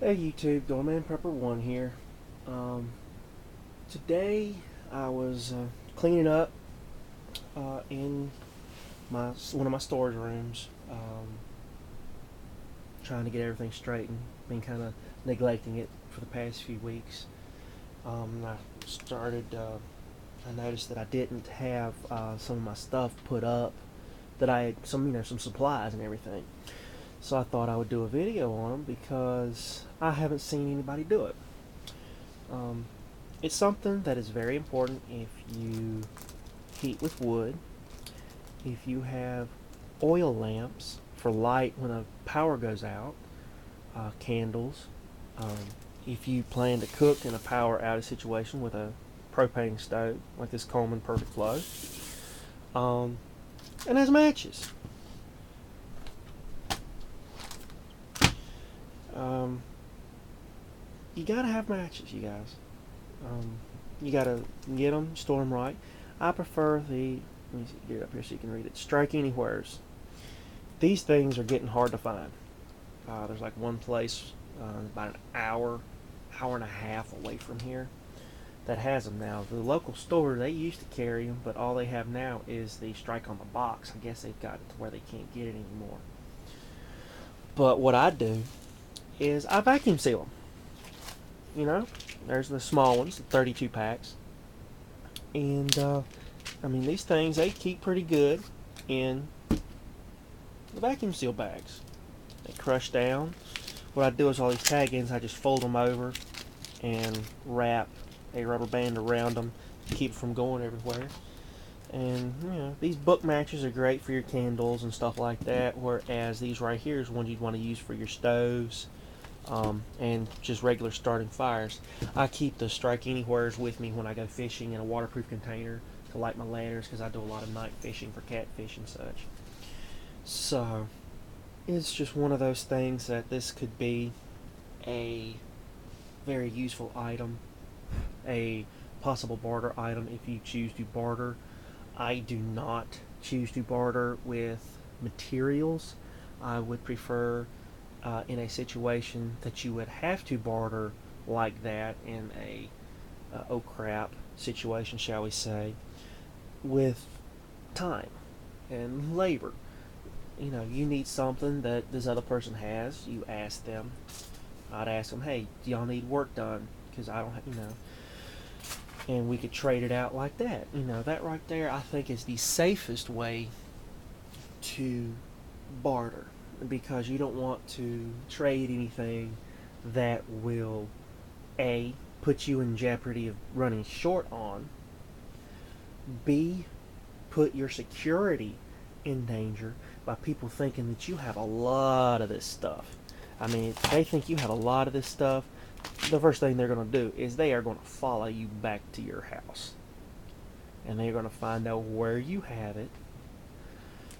Hey YouTube, Doorman Prepper One here. Um, Today I was cleaning up in my one of my storage rooms, trying to get everything straightened. Been kind of neglecting it for the past few weeks. I started. I noticed that I didn't have some of my stuff put up. That I had some supplies and everything. So I thought I would do a video on them because I haven't seen anybody do it. Um, It's something that is very important if you heat with wood, if you have oil lamps for light when a power goes out, candles, um, if you plan to cook in a power outage situation with a propane stove like this Coleman Perfect Flow, um, and as matches. Um, you gotta have matches, you guys. Um, you gotta get them, store them right. I prefer the, let me get it up here so you can read it, Strike Anywheres. These things are getting hard to find. There's like one place about an hour and a half away from here that has them now. The local store, they used to carry them, but all they have now is the Strike on the box. I guess they've got it to where they can't get it anymore. But what I do is I vacuum seal them. You know, there's the small ones, the 32 packs. And I mean, these things, they keep pretty good in the vacuum seal bags. They crush down. What I do is all these tag-ins, I just fold them over and wrap a rubber band around them to keep it from going everywhere. And these book matches are great for your candles and stuff like that, whereas these right here is ones you'd want to use for your stoves, and just regular starting fires. I keep the Strike Anywheres with me when I go fishing in a waterproof container to light my lanterns because I do a lot of night fishing for catfish and such. So it's just one of those things that this could be a very useful item, a possible barter item if you choose to barter. I do not choose to barter with materials. I would prefer in a situation that you would have to barter like that in a oh crap situation, shall we say, with time and labor. You need something that this other person has. You ask them. I'd ask them, hey, do y'all need work done? Because I don't, and we could trade it out like that. That right there, I think, is the safest way to barter because you don't want to trade anything that will A, put you in jeopardy of running short on, B, put your security in danger by people thinking that you have a lot of this stuff. I mean, if they think you have a lot of this stuff, the first thing they're going to do is they are going to follow you back to your house. And they're going to find out where you have it,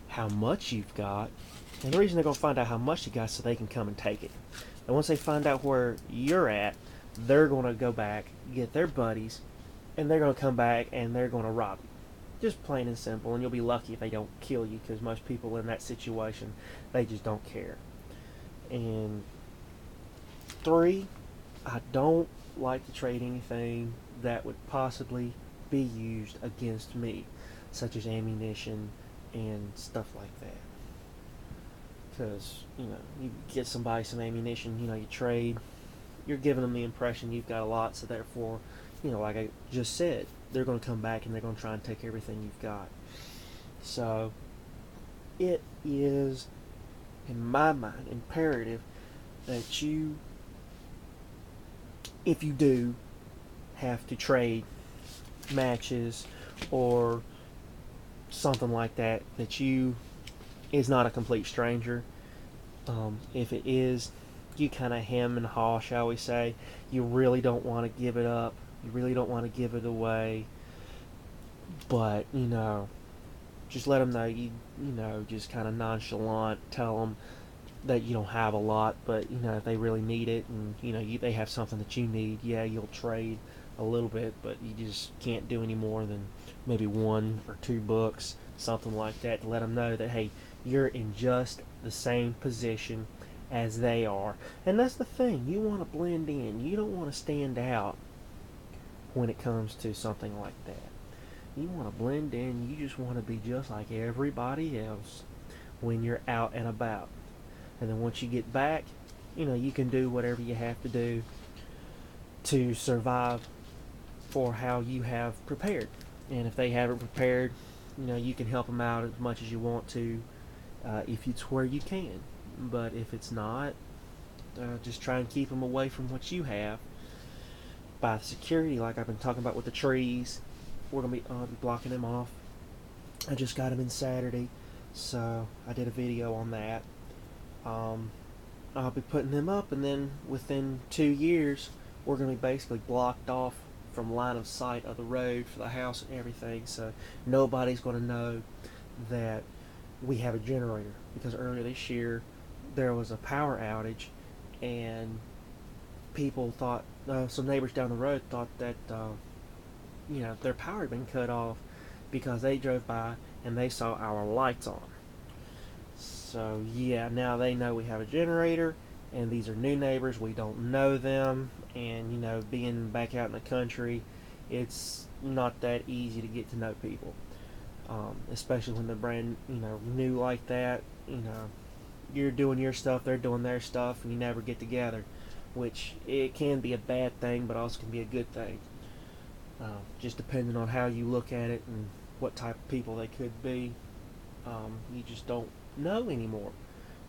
how much you've got, and the reason they're going to find out how much you got is so they can come and take it. And once they find out where you're at, they're going to go back, get their buddies, and they're going to come back and they're going to rob you. Just plain and simple, and you'll be lucky if they don't kill you because most people in that situation, they just don't care. And three, I don't like to trade anything that would possibly be used against me, such as ammunition and stuff like that. Because, you get somebody some ammunition, you trade, you're giving them the impression you've got a lot, so therefore, like I just said, they're going to come back and they're going to try and take everything you've got. So, it is, in my mind, imperative that you, if you do have to trade matches or something like that, that you is not a complete stranger. If it is, you kind of hem and haw, shall we say. You really don't want to give it up. You really don't want to give it away. But, just let them know just kind of nonchalant. Tell them that you don't have a lot, but, if they really need it and, they have something that you need, yeah, you'll trade a little bit, but you just can't do any more than maybe 1 or 2 books, something like that, to let them know that, hey, you're in just the same position as they are. And that's the thing. You want to blend in. You don't want to stand out when it comes to something like that. You want to blend in. You just want to be just like everybody else when you're out and about. And then once you get back, you can do whatever you have to do to survive for how you have prepared. And if they haven't prepared, you can help them out as much as you want to, if it's where you can. But if it's not, just try and keep them away from what you have by the security, like I've been talking about with the trees. We're going to be blocking them off. I just got them in Saturday, so I did a video on that. I'll be putting them up, and then within 2 years, we're going to be basically blocked off from line of sight of the road for the house and everything, so nobody's going to know that we have a generator. Because earlier this year, there was a power outage, and people thought, some neighbors down the road thought that, their power had been cut off because they drove by and they saw our lights on. So yeah, now they know we have a generator, and these are new neighbors. We don't know them, and being back out in the country, it's not that easy to get to know people, especially when they're brand new like that. You're doing your stuff, they're doing their stuff, and you never get together, which it can be a bad thing, but also can be a good thing. Just depending on how you look at it and what type of people they could be. You just don't know anymore.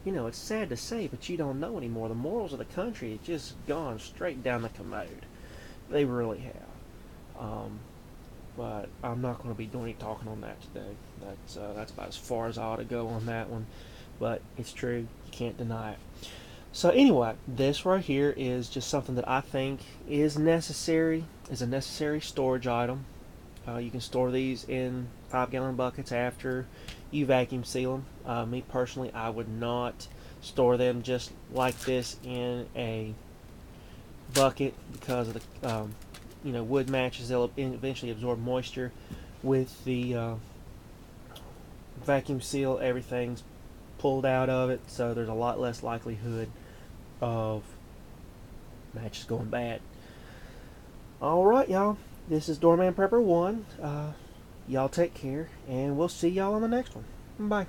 It's sad to say, but you don't know anymore. The morals of the country have just gone straight down the commode. They really have. But I'm not going to be doing any talking on that today. That's about as far as I ought to go on that one. But it's true. You can't deny it. So anyway, this right here is just something that I think is a necessary storage item. You can store these in 5-gallon buckets after you vacuum seal them. Me personally, I would not store them just like this in a bucket because of the wood matches. They'll eventually absorb moisture. With the vacuum seal, everything's pulled out of it, so there's a lot less likelihood of matches going bad. Alright, y'all. This is Doorman Prepper 1. Y'all take care, and we'll see y'all on the next one. Bye.